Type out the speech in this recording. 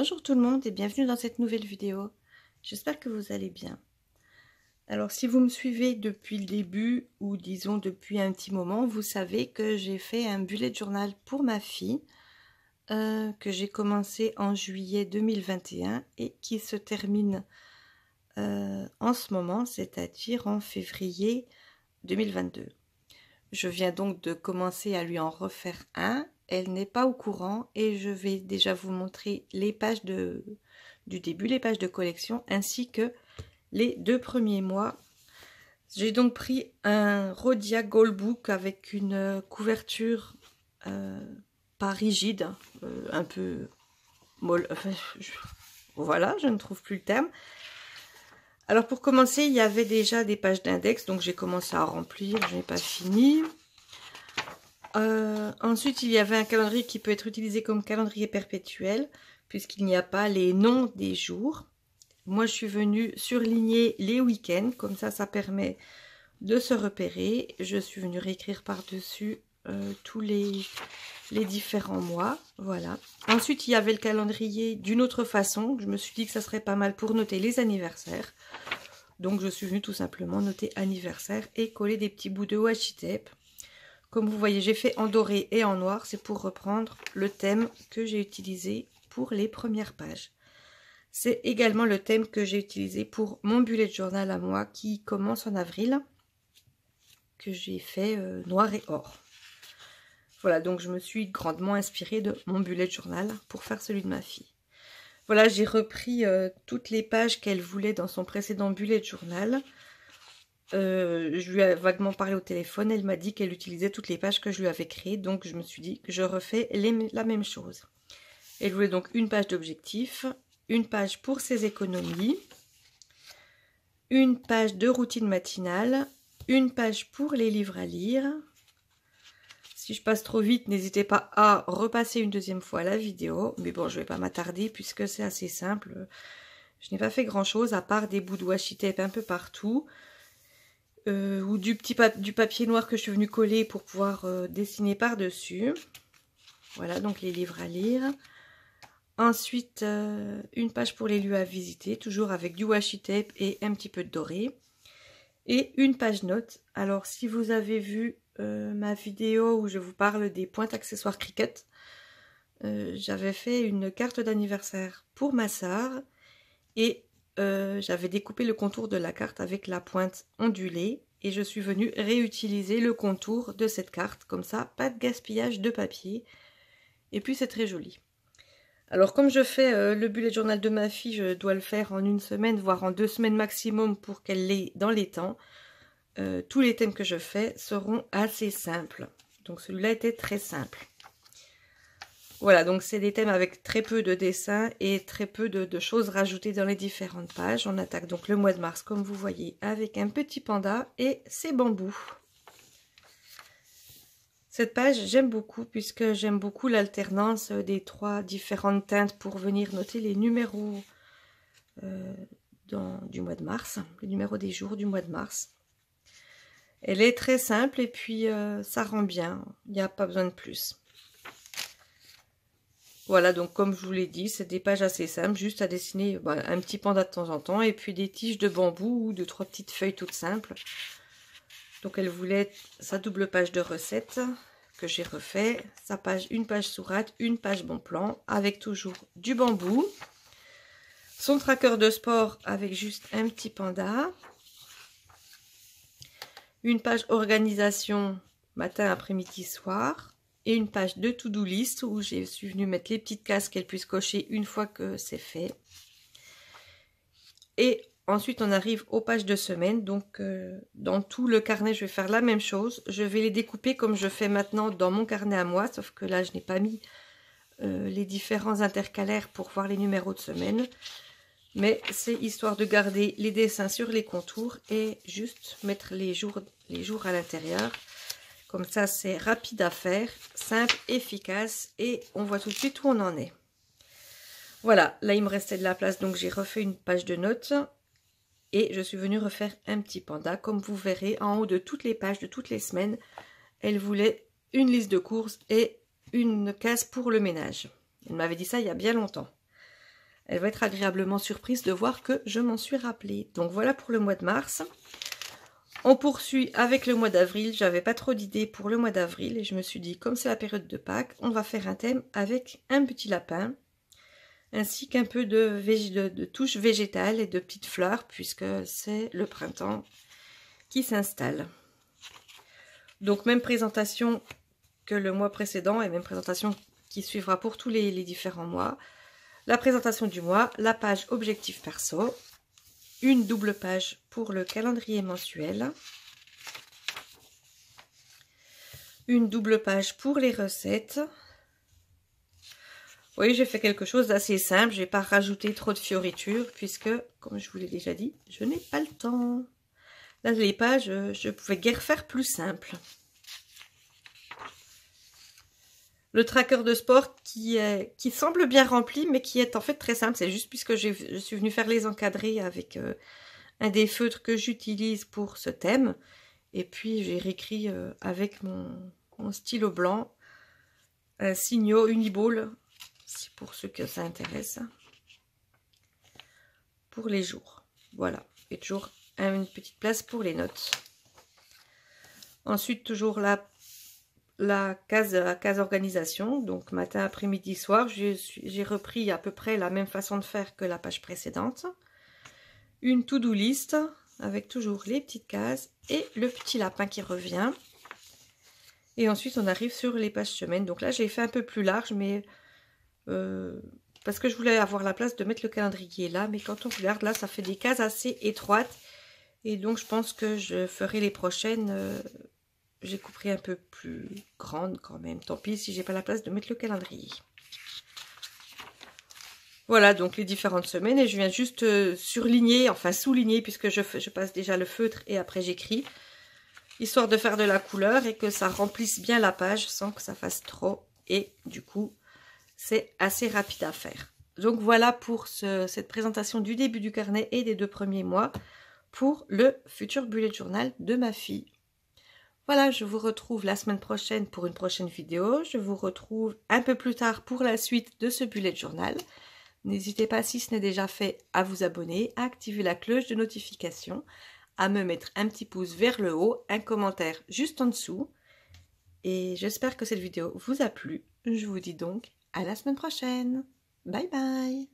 Bonjour tout le monde et bienvenue dans cette nouvelle vidéo. J'espère que vous allez bien. Alors si vous me suivez depuis le début ou disons depuis un petit moment, vous savez que j'ai fait un bullet journal pour ma fille que j'ai commencé en juillet 2021 et qui se termine en ce moment, c'est-à-dire en février 2022. Je viens donc de commencer à lui en refaire un. Elle n'est pas au courant et je vais déjà vous montrer les pages du début, les pages de collection, ainsi que les 2 premiers mois. J'ai donc pris un Rhodia Goldbook avec une couverture pas rigide, un peu molle. Enfin, voilà, je ne trouve plus le terme. Alors pour commencer, il y avait déjà des pages d'index, donc j'ai commencé à remplir, je n'ai pas fini. Ensuite, il y avait un calendrier qui peut être utilisé comme calendrier perpétuel, puisqu'il n'y a pas les noms des jours. Moi, je suis venue surligner les week-ends, comme ça permet de se repérer. Je suis venue réécrire par-dessus tous les différents mois, voilà. Ensuite, il y avait le calendrier d'une autre façon. Je me suis dit que ça serait pas mal pour noter les anniversaires. Donc, je suis venue tout simplement noter anniversaire et coller des petits bouts de washi tape. Comme vous voyez, j'ai fait en doré et en noir. C'est pour reprendre le thème que j'ai utilisé pour les premières pages. C'est également le thème que j'ai utilisé pour mon bullet journal à moi qui commence en avril, que j'ai fait noir et or. Voilà, donc je me suis grandement inspirée de mon bullet journal pour faire celui de ma fille. Voilà, j'ai repris toutes les pages qu'elle voulait dans son précédent bullet journal. Je lui ai vaguement parlé au téléphone, elle m'a dit qu'elle utilisait toutes les pages que je lui avais créées, donc je me suis dit que je refais la même chose. Elle voulait donc une page d'objectif, une page pour ses économies, une page de routine matinale, une page pour les livres à lire. Si je passe trop vite, n'hésitez pas à repasser une deuxième fois la vidéo, mais bon, je ne vais pas m'attarder puisque c'est assez simple. Je n'ai pas fait grand chose à part des bouts de washi tape un peu partout. Ou du papier noir que je suis venue coller pour pouvoir dessiner par-dessus. Voilà, donc les livres à lire. Ensuite, une page pour les lieux à visiter, toujours avec du washi tape et un petit peu de doré. Et une page notes. Alors, si vous avez vu ma vidéo où je vous parle des pointes accessoires Cricut, j'avais fait une carte d'anniversaire pour ma sœur et j'avais découpé le contour de la carte avec la pointe ondulée et je suis venue réutiliser le contour de cette carte, comme ça, pas de gaspillage de papier, et puis c'est très joli. Alors comme je fais le bullet journal de ma fille, je dois le faire en 1 semaine, voire en 2 semaines maximum pour qu'elle l'ait dans les temps. Tous les thèmes que je fais seront assez simples, donc celui-là était très simple. Voilà, donc c'est des thèmes avec très peu de dessins et très peu de choses rajoutées dans les différentes pages. On attaque donc le mois de mars, comme vous voyez, avec un petit panda et ses bambous. Cette page, j'aime beaucoup puisque j'aime beaucoup l'alternance des 3 différentes teintes pour venir noter les numéros du mois de mars, les numéros des jours du mois de mars. Elle est très simple et puis ça rend bien, il n'y a pas besoin de plus. Voilà, donc comme je vous l'ai dit, c'est des pages assez simples, juste à dessiner un petit panda de temps en temps, et puis des tiges de bambou ou 2-3 petites feuilles toutes simples. Donc elle voulait sa double page de recettes, que j'ai refait, une page sourate, une page bon plan, avec toujours du bambou. Son tracker de sport avec juste un petit panda. Une page organisation, matin, après-midi, soir. Et une page de to-do list où je suis venue mettre les petites cases qu'elle puisse cocher une fois que c'est fait. Et ensuite, on arrive aux pages de semaine. Donc, dans tout le carnet, je vais faire la même chose. Je vais les découper comme je fais maintenant dans mon carnet à moi. Sauf que là, je n'ai pas mis les différents intercalaires pour voir les numéros de semaine. Mais c'est histoire de garder les dessins sur les contours et juste mettre les jours à l'intérieur. Comme ça, c'est rapide à faire, simple, efficace et on voit tout de suite où on en est. Voilà, là, il me restait de la place, donc j'ai refait une page de notes et je suis venue refaire un petit panda. Comme vous verrez, en haut de toutes les pages de toutes les semaines, elle voulait une liste de courses et une case pour le ménage. Elle m'avait dit ça il y a bien longtemps. elle va être agréablement surprise de voir que je m'en suis rappelée. Donc voilà pour le mois de mars. On poursuit avec le mois d'avril. J'avais pas trop d'idées pour le mois d'avril et je me suis dit, comme c'est la période de Pâques, on va faire un thème avec un petit lapin, ainsi qu'un peu de touches végétales et de petites fleurs, puisque c'est le printemps qui s'installe. Donc même présentation que le mois précédent et même présentation qui suivra pour tous les différents mois. La présentation du mois, la page objectif perso, une double page pour le calendrier mensuel, une double page pour les recettes. Vous voyez, j'ai fait quelque chose d'assez simple, je n'ai pas rajouté trop de fioritures puisque, comme je vous l'ai déjà dit, je n'ai pas le temps. Là, les pages, je pouvais guère faire plus simple. Le tracker de sport qui semble bien rempli, mais qui est en fait très simple. C'est juste puisque je suis venue faire les encadrés avec un des feutres que j'utilise pour ce thème. Et puis, j'ai réécrit avec mon stylo blanc un signaux Uniball, pour ceux que ça intéresse, pour les jours. Voilà. Et toujours une petite place pour les notes. Ensuite, toujours la case organisation, donc matin, après-midi, soir, j'ai repris à peu près la même façon de faire que la page précédente. Une to-do list avec toujours les petites cases et le petit lapin qui revient. Et ensuite, on arrive sur les pages semaines. Donc là, j'ai fait un peu plus large, mais parce que je voulais avoir la place de mettre le calendrier là. Mais quand on regarde là, ça fait des cases assez étroites. Et donc, je pense que je ferai les prochaines... j'ai coupé un peu plus grande quand même. Tant pis si j'ai pas la place de mettre le calendrier. Voilà donc les différentes semaines. Et je viens juste surligner, enfin souligner, puisque je passe déjà le feutre et après j'écris. Histoire de faire de la couleur et que ça remplisse bien la page sans que ça fasse trop. Et du coup, c'est assez rapide à faire. Donc voilà pour cette présentation du début du carnet et des 2 premiers mois pour le futur bullet journal de ma fille. Voilà, je vous retrouve la semaine prochaine pour une prochaine vidéo. Je vous retrouve un peu plus tard pour la suite de ce bullet journal. N'hésitez pas, si ce n'est déjà fait, à vous abonner, à activer la cloche de notification, à me mettre un petit pouce vers le haut, un commentaire juste en dessous. Et j'espère que cette vidéo vous a plu. Je vous dis donc à la semaine prochaine. Bye bye!